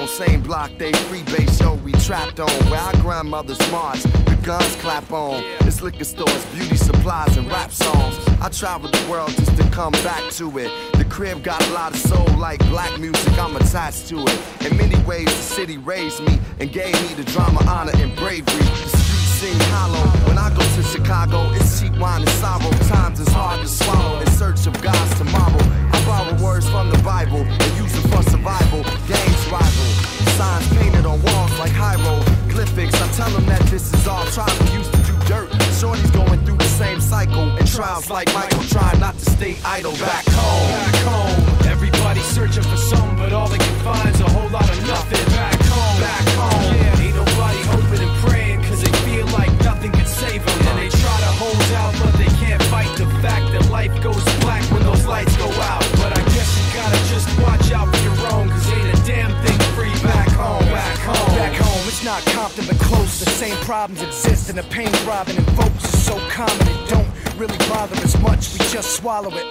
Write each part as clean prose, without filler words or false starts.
on, same block, they free base, yo, we trapped on. Where our grandmothers march, the guns clap on. It's liquor stores, beauty supplies, and rap songs. I traveled the world just to come back to it. The crib got a lot of soul, like black music, I'm attached to it. In many ways, the city raised me and gave me the drama, honor, and bravery. The streets seem hollow. When I go to Chicago, it's cheap wine and sorrow. Times is hard to swallow in search of God's tomorrow. I borrow words from the Bible and use them for survival. Gangs rival, signs painted on walls like hieroglyphics. I tell them that this is all tribal, used to do dirt. Shorty's going through the same cycle and trials like Michael, trying not to stay idle. Back home, back home. Everybody searching for something, but all they can find's a whole lot of nothing. Back home, back home. Yeah, ain't nobody hoping and praying, cause they feel like nothing can save them. And they try to hold out, but they can't fight the fact that life goes black when those lights go out. But I guess you gotta just watch out for your own, cause ain't a damn thing free back home, back home. Back home, it's not Compton but close. The same problems exist and the pain throbbing and folks is so common it don't really bother as much. We just swallow it,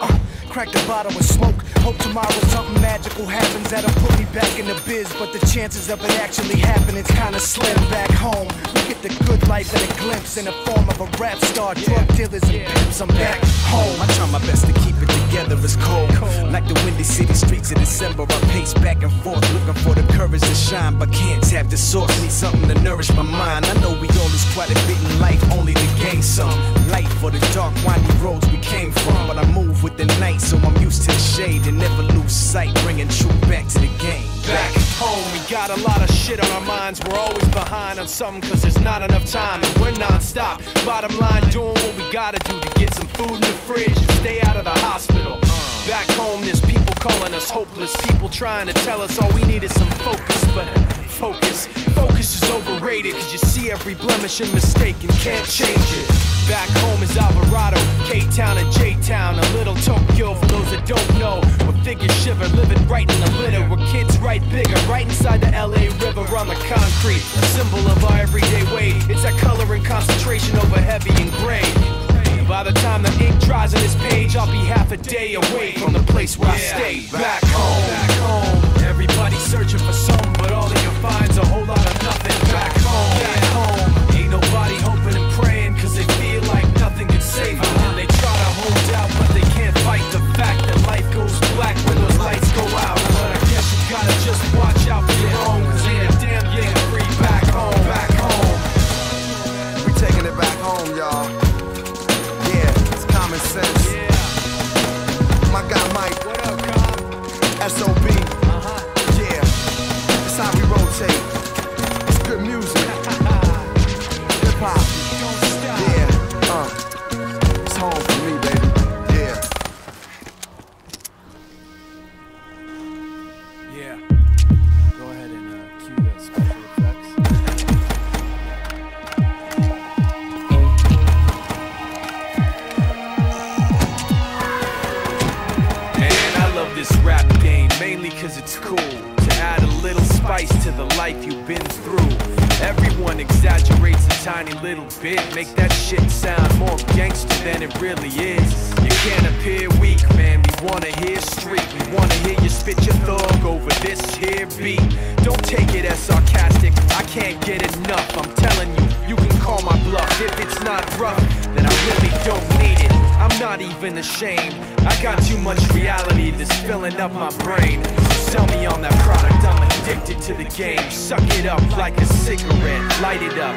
crack the bottle and smoke. Hope tomorrow something magical happens that'll put me back in the biz, but the chances of it actually happening's kinda slim. Back home, we get the good life at a glimpse in the form of a rap star, drug dealers and pimps. I'm back home. I try my best to keep it together, it's cold. Like the windy city streets of December, I pace back and forth, looking for the courage to shine, but can't tap the source. Need something to nourish my mind. I know we all lose quite a bit in life, only to gain some light for the dark, windy roads we came from. But I move with the night, so I'm used to the shade and never lose sight, bringing truth back to the game. Back home, we got a lot of shit on our minds. We're always behind on something cause there's not enough time, and we're non-stop. Bottom line, doing what we gotta do to get some food in the fridge and stay out of the hospital. Back home, there's people calling us hopeless, people trying to tell us all we need is some focus. But focus is overrated, cause you see every blemish and mistake and can't change it. Back home is Alvarado, K-Town and J-Town, a little Tokyo for those that don't know. Where figures shiver, living right in the litter, where kids write bigger, right inside the LA River on the concrete. A symbol of our everyday way, it's that color and concentration over heavy and gray. By the time the ink dries on this page, I'll be half a day away from the place where I stay. Back home, back home. Everybody searching for something, but all they can find's a whole lot of nothing. Back home, back home. Ain't nobody hoping and praying, cause they feel like nothing can save them. And they try to hold out, but they can't fight the fact that life goes black when those lights go out. But I guess you gotta just watch out for your own, cause ain't a damn thing free back home, back home. We taking it back home, y'all. Common sense. Yeah. My guy Mike. What up, Cobb? SOB. Yeah. It's how we rotate. It's good music. Hip hop. Don't stop. Yeah. It's home for me, baby. Yeah. Yeah. Go ahead and cue the special effects. This rap game, mainly cause it's cool to add a little spice to the life you've been through. Everyone exaggerates a tiny little bit, make that shit sound more gangster than it really is. You can't appear weak, man, we wanna hear street. We wanna hear you spit your thug over this here beat. Don't take it as sarcastic, I can't get enough. I'm telling you, you can call my bluff. If it's not rough, then I really don't need it. I'm not even ashamed, I got too much reality that's filling up my brain. Sell me on that product, I'm addicted to the game. Suck it up like a cigarette, light it up.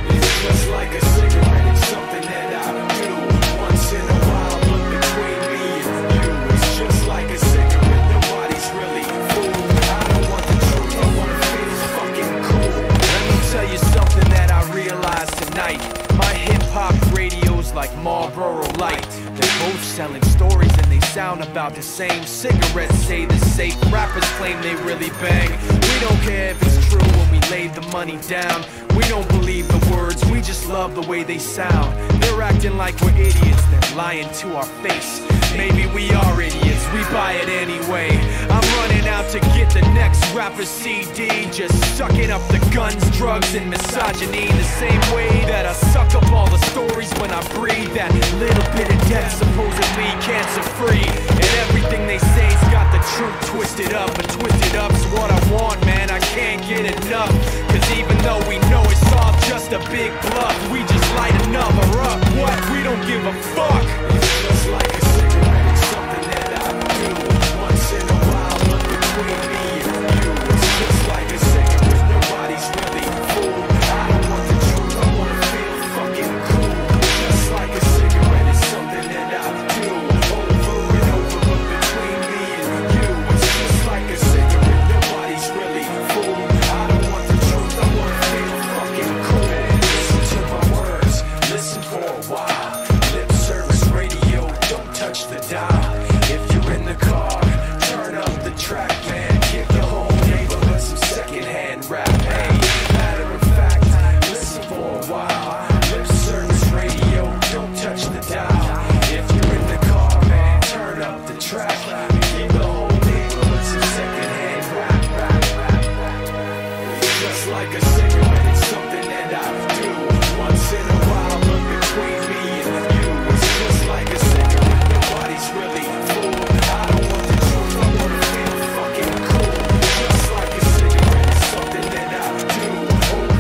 It's just like a cigarette, it's something that I do once in a while, but between me and you, it's just like a cigarette, nobody's really fooled. I don't want the truth, I want to feel fucking cool. Let me tell you something that I realized tonight. My hip-hop radio's like Marlboro Light. They're both selling stories and they sound about the same. Cigarettes say the safe, rappers claim they really bang. We don't care if it's true when we lay the money down. We don't believe the words, we just love the way they sound. They're acting like we're idiots, they're lying to our face. maybe we are idiots, we buy it anyway. I'm running out to get the next rapper's CD, just sucking up the guns, drugs, and misogyny, the same way that I suck up all the stories when I breathe. That little bit of death, supposedly cancer-free, and everything they say's got the truth twisted up, but twisted up's what I want, man, I can't get enough. Cause even though we know it's all just a big bluff, we just light another up. What? We don't give a fuck. It's just like a cigarette, it's something that I do once in a while, but between me and you, it's just like a cigarette, nobody's really fooled. I don't want the truth, I wanna feel fucking cool. Just like a cigarette, it's something that I do over and over, but between me and you, it's just like a cigarette, nobody's really fooled. I don't want the truth, I wanna feel fucking cool. Listen to my words, listen for a while. Lip service radio, don't touch the dial. If you're in the car, turn up the track, man. Give the whole neighborhood some secondhand rap. Hey, matter of fact, listen for a while. Lip service radio, don't touch the dial. If you're in the car, man, turn up the track. Give the whole neighborhood some secondhand rap. It's just like a cigarette, it's something that I do once in a while, but between me and you, it's just like a cigarette, nobody's really fooled. I don't want the truth, I wanna feel fucking cool. Just like a cigarette, it's something that I do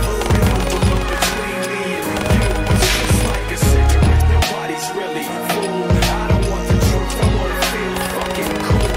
over and over, but between me and you, it's just like a cigarette, nobody's really fooled. I don't want the truth, I wanna feel fucking cool.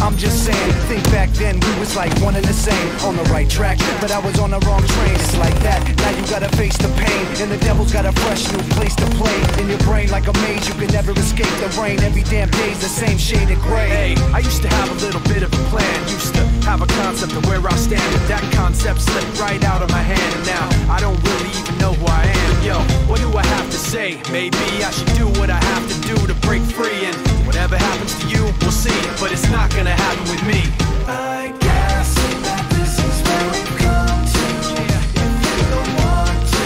I'm just saying, think back then we was like one and the same. On the right track, but I was on the wrong train. It's like that, now you gotta face the pain. And the devil's got a fresh new place to play. In your brain like a maze, you can never escape the rain. Every damn day's the same shade of gray. Hey, I used to have a little bit of a plan. Used to have a concept of where I stand, but that concept slipped right out of my hand. And now I don't really even know who I am. Yo, what do I have to say? Maybe I should do what I have to do to break free. And whatever happens to you, we'll see. But it's not gonna happen with me. I guess that this is where we've come to. If you don't want to,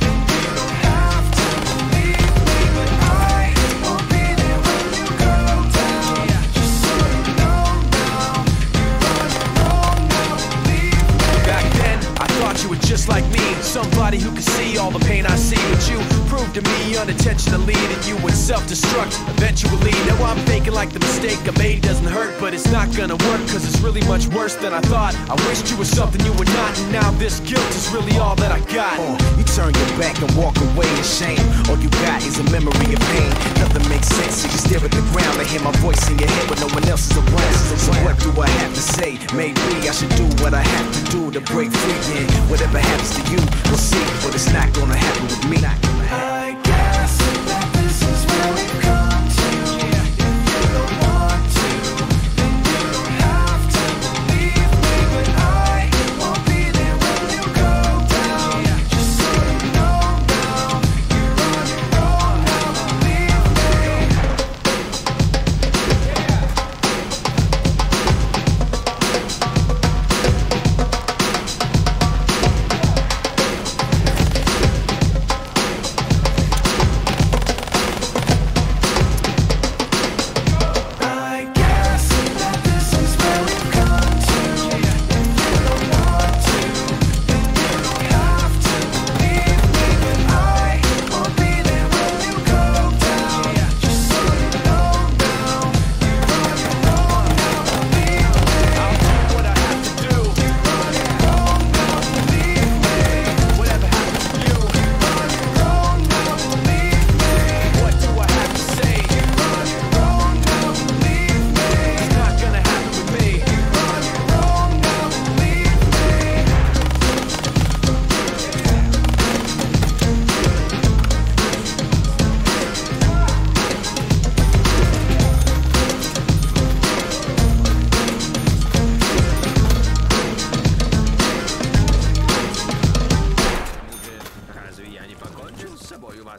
then you don't have to believe me. But I will be there when you go down. Just so you know now, you're on your own now, believe me. Back then, I thought you were just like me, somebody who could see all the pain I see. But you proved to me unintentionally that you would self-destruct eventually. Now I'm thinking like the mistake I made doesn't hurt, but it's not gonna work, cause it's really much worse than I thought. I wished you were something you were not, and now this guilt is really all that I got. You turn your back and walk away in shame. All you got is a memory of pain. Nothing makes sense, so you stare at the ground and hear my voice in your head when no one else is around. So what do I have to say? Maybe I should do what I have to do to break free. And whatever happens to you, we'll see, but it's not gonna happen with me. I guess that this is where we've come to. If you don't want to, then you don't have to believe me. But I won't be there when you go down. Just so you know now, you're on your own now, believe me.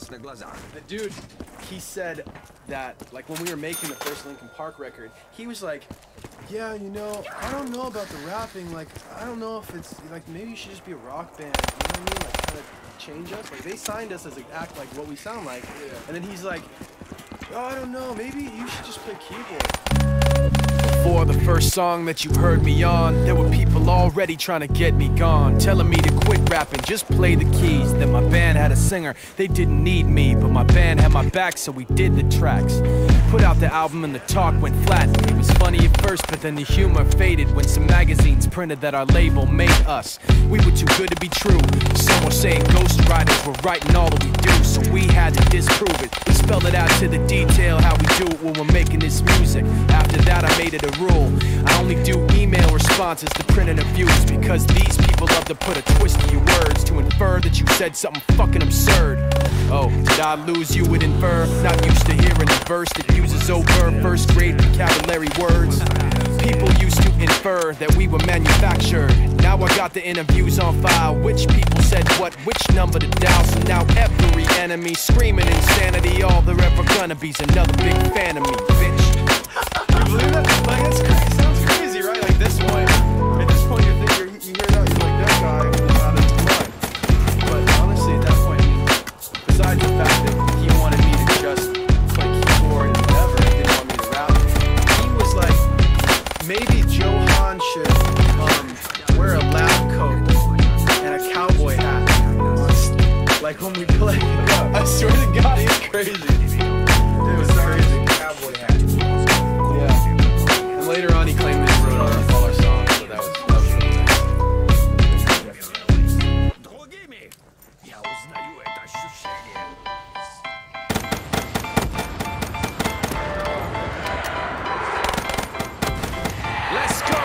The dude, he said that, like, when we were making the first Linkin Park record, he was like, yeah, you know, I don't know about the rapping, like, I don't know if it's, like, maybe you should just be a rock band, you know what I mean? Like, kind of change us. Like, they signed us as, like, act like what we sound like. Yeah. And then he's like, oh, I don't know, maybe you should just play keyboard. Before the first song that you heard me on, there were people already trying to get me gone, telling me to quit rapping, just play the keys. Then my band had a singer, they didn't need me, but my band had my back, so we did the tracks. Put out the album and the talk went flat. It was funny at first, but then the humor faded when some magazines printed that our label made us. We were too good to be true. Some were saying ghostwriters were writing all that we do, so we had to disprove it. We spelled it out to the detail how we do it when we're making this music. After that I made it a rule. I only do email responses to print interviews, because these people love to put a twist to your words to infer that you said something fucking absurd. Oh, did I lose you with infer? Not used to hearing a verse that uses overt first grade vocabulary words. People used to infer that we were manufactured. Now I got the interviews on file, which people said what, which number to dial. So now every enemy screaming insanity, all they're ever gonna be's another big fan of me, bitch. You believe that? Like, that's crazy. Sounds crazy, right? Like, this point, at this point, you hear it out, you're like, that guy is out of his mind. But honestly, at that point, besides the fact that he wanted me to just play keyboard and whatever, he didn't want me to rap, he was like, maybe Johan should wear a lab coat and a cowboy hat. Like when we play. I swear to God, he's crazy. It was crazy. Cowboy hat. Yeah. And later on, he claimed that he wrote all our songs, so that was really nice. Let's go,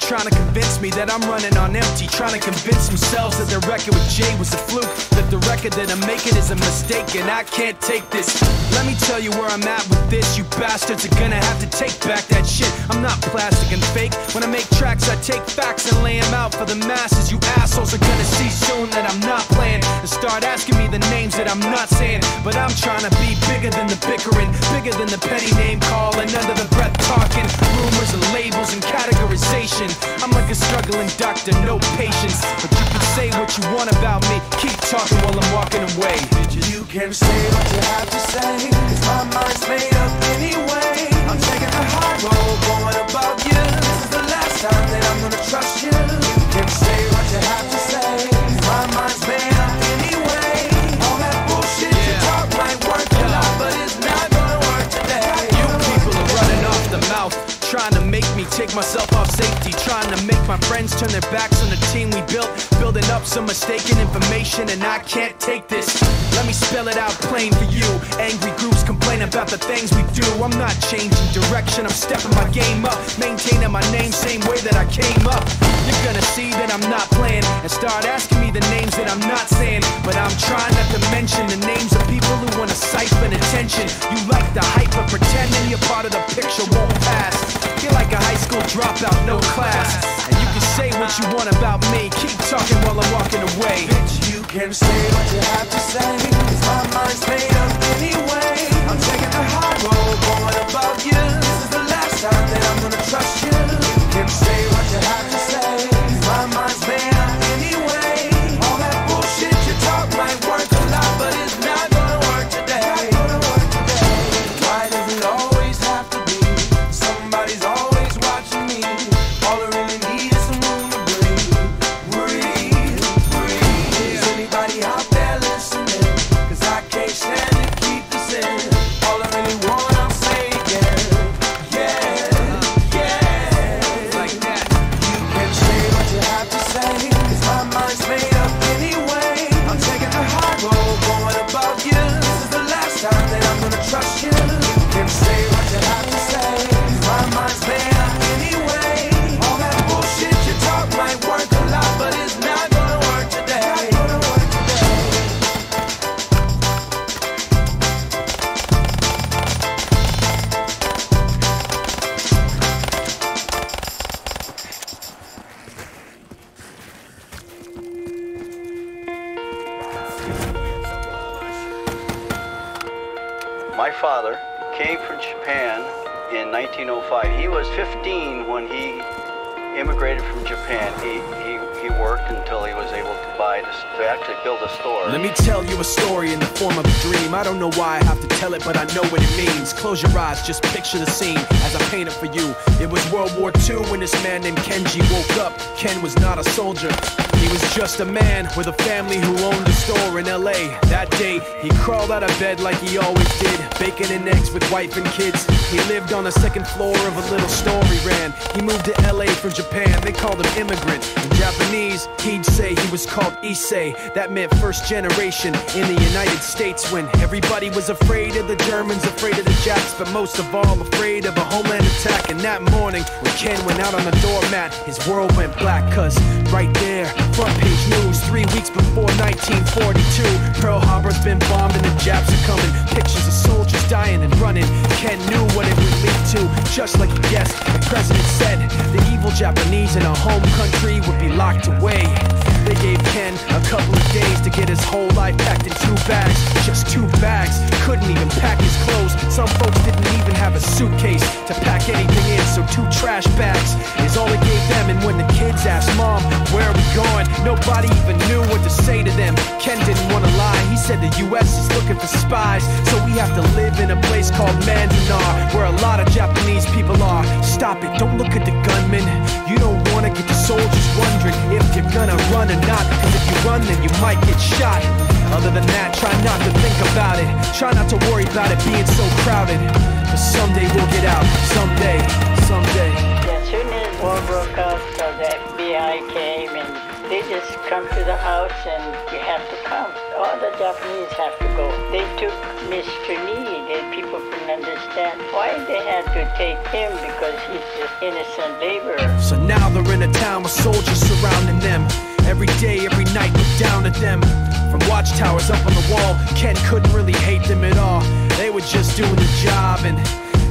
trying to convince me that I'm running on empty, trying to convince themselves that their record with Jay was a fluke, that the record that I'm making is a mistake, and I can't take this. Let me tell you where I'm at with this. You bastards are gonna have to take back that shit. I'm not plastic and fake. When I make tracks, I take facts and lay them out for the masses. You assholes are gonna see soon that I'm not playing and start asking me the names that I'm not saying. But I'm trying to be bigger than the bickering, bigger than the petty name calling, under the breath talking, rumors and labels and categorization. I'm like a struggling doctor, no patience. But you can say what you want about me, keep talking while I'm walking away. You can say what you have to say, cause my mind's made up anyway. I'm taking the high road, going about you. This is the last time that I'm gonna trust you. You can say what you have to say, cause my mind's made up anyway. All that bullshit you talk might work a lot, but it's not gonna work today. You people are running off the mouth, trying to make me take myself off safety, trying to make my friends turn their backs on the team we built, building up some mistaken information, and I can't take this. Let me spell it out plain for you. Angry groups complain about the things we do. I'm not changing direction, I'm stepping my game up, maintaining my name same way that I came up. You're gonna see that I'm not playing and start asking me the names that I'm not saying. But I'm trying not to mention the names of people who wanna siphon attention. You like the hype, but pretending you're part of the picture won't pass. You're like a high school dropout, no class. And you can say what you want about me, keep talking while I'm walking away. Bitch, you can say what you have to say, cause my mind's made up anyway. I'm taking the high road, going about you. This is the last time that I'm gonna trust you. You can say what you have to say, cause my mind's made up anyway. All that bullshit you talk might work a lot, but it's not gonna work today. Why does it always have to be somebody's always watching me? All I really need is some room to breathe. Breathe. Is anybody out there listening? Cause I can't stand My father came from Japan in 1905. He was 15 when he immigrated from Japan. He worked until he was able to actually build a store. Let me tell you a story in the form of a dream. I don't know why I have to tell it, but I know what it means. Close your eyes, just picture the scene as I paint it for you. It was World War II when this man named Kenji woke up. Ken was not a soldier. He was just a man with a family who owned a store in LA. That day, he crawled out of bed like he always did. Bacon and eggs with wife and kids. He lived on the second floor of a little store he ran. He moved to LA from Japan. They called him immigrant. In Japanese, he'd say he was called Issei. That meant first generation in the United States, when everybody was afraid of the Germans, afraid of the Japs, but most of all afraid of a homeland attack. And that morning, when Ken went out on the doormat, his world went black, cause right there, front page news, 3 weeks before 1942, Pearl Harbor's been bombed and the Japs are coming. Pictures of soldiers dying and running. Ken knew what it would lead to, just like he guessed. The president said the evil Japanese in our home country would be locked away. They gave Ken a couple of days to get his whole life packed in 2 bags. Just 2 bags, couldn't even pack his clothes. Some folks didn't even have a suitcase to pack anything in, so 2 trash bags is all he gave them. And when the kids asked Mom, where are we going? Nobody even knew what to say to them. Ken didn't want to lie, he said the US is looking for spies, so we have to live in a place called Manzanar, where a lot of Japanese people are. Stop it, don't look at the gunmen. You don't want to get the soldiers wondering if you're gonna run or not, cause if you run then you might get shot. Other than that, try not to think about it. Try not to worry about it being so crowded, cause someday we'll get out. Someday. As soon as war broke out, so the FBI came and they just come to the house and you have to come. All the Japanese have to go. They took Mr. Lee. People couldn't understand why they had to take him, because he's just innocent laborer. So now they're in a town with soldiers surrounding them. Every day, every night, look down at them. From watchtowers up on the wall, Ken couldn't really hate them at all. They were just doing the job, and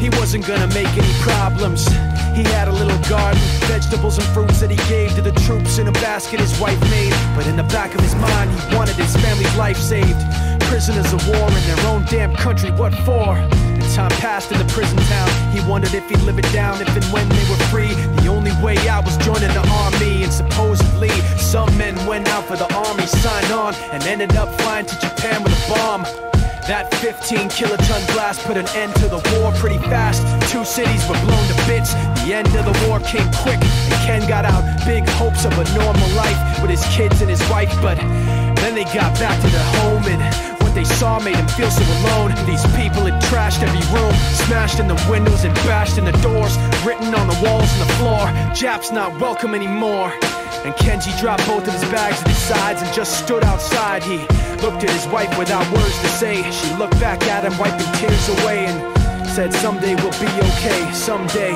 he wasn't gonna make any problems. He had a little garden, vegetables and fruits that he gave to the troops in a basket his wife made. But in the back of his mind, he wanted his family's life saved. Prisoners of war in their own damn country, what for? And time passed in the prison town. He wondered if he'd live it down if and when they were free. The only way out was joining the army, and supposedly some men went out for the army, signed on, and ended up flying to Japan with a bomb. That 15-kiloton blast put an end to the war pretty fast. 2 cities were blown to bits. The end of the war came quick, and Ken got out big hopes of a normal life with his kids and his wife. But then they got back to their home, and what they saw made him feel so alone. These people had trashed every room, smashed in the windows and bashed in the doors, written on the walls and the floor, Japs not welcome anymore. And Kenji dropped both of his bags at his sides and just stood outside. He looked at his wife without words to say. She looked back at him, wiping tears away, and said, someday we'll be okay, someday.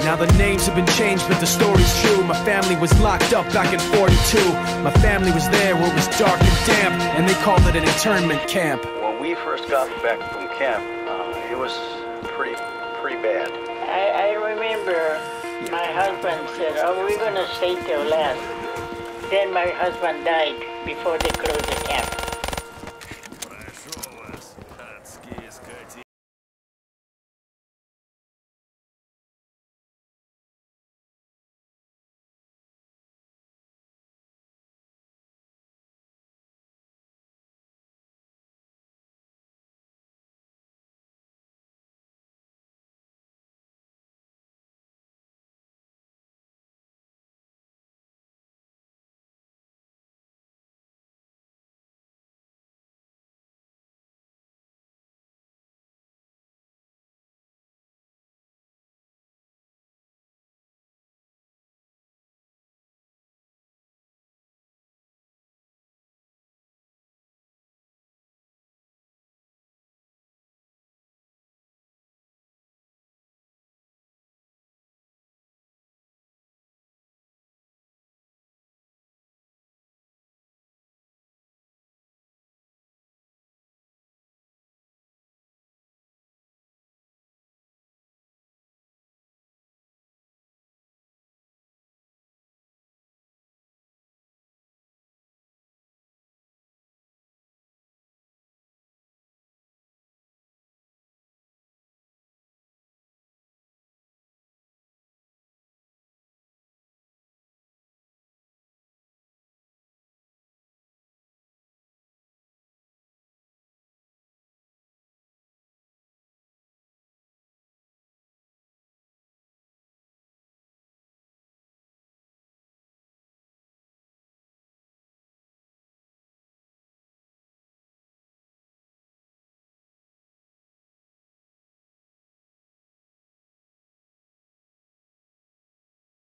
Now the names have been changed, but the story's true. My family was locked up back in '42. My family was there where it was dark and damp, and they called it an internment camp. When we first got back from camp, it was pretty bad. I remember my husband said, oh, we're going to stay till last. Then my husband died before they closed the camp.